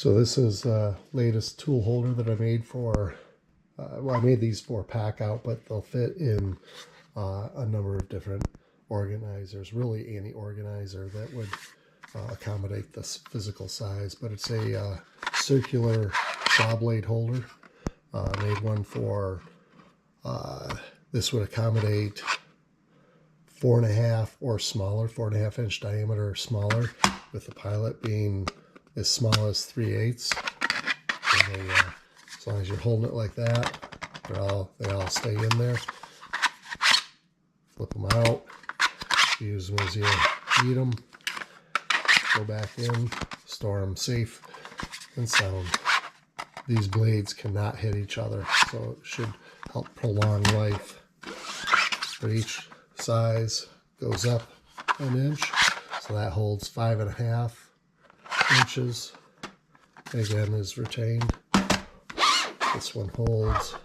So this is the latest tool holder that I made for, well, I made these for pack out, but they'll fit in a number of different organizers, really any organizer that would accommodate this physical size. But it's a circular saw blade holder. I made one for, this would accommodate 4.5 or smaller, 4.5 inch diameter or smaller, with the pilot being as small as 3/8. And as long as you're holding it like that, they all stay in there. Flip them out, use them as you need them, go back in, store them safe and sound. These blades cannot hit each other, so it should help prolong life. But each size goes up an inch, so that holds 5.5 inches. Again, is retained. This one holds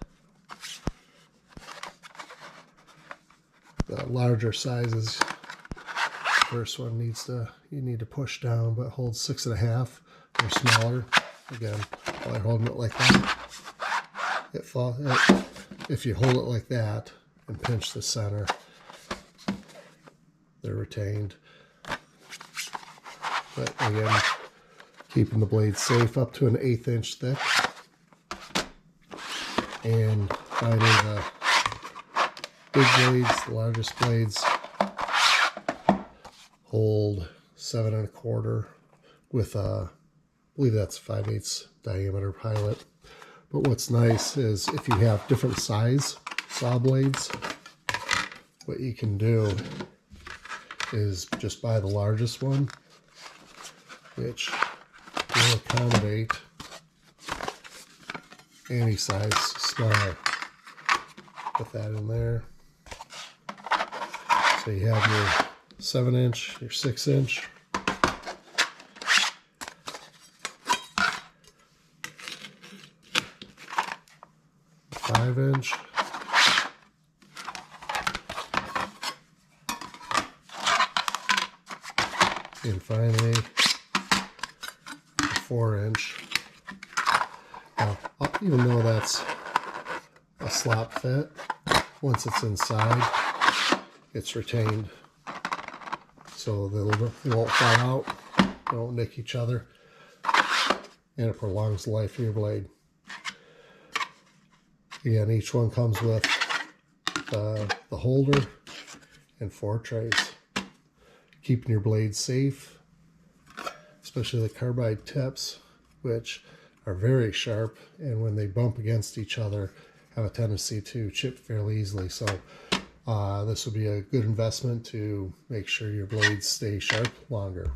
the larger sizes. First one you need to push down, but holds 6.5 or smaller. Again, while holding it like that, if you hold it like that and pinch the center, they're retained. But again, keeping the blade safe up to an 1/8 inch thick, and finding the big blades, the largest blades, hold 7.25 with I believe that's 5/8 diameter pilot. But what's nice is if you have different size saw blades, what you can do is just buy the largest one, which will accommodate any size smaller. Put that in there. So you have your 7 inch, your 6 inch, inch, and finally a 4 inch. Now, even though that's a slop fit, once it's inside, it's retained, so they won't fall out, they won't nick each other, and it prolongs the life of your blade. Again, each one comes with the holder and 4 trays. Keeping your blades safe, especially the carbide tips, which are very sharp, and when they bump against each other, have a tendency to chip fairly easily. So this would be a good investment to make sure your blades stay sharp longer.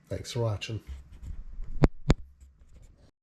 Thanks for watching.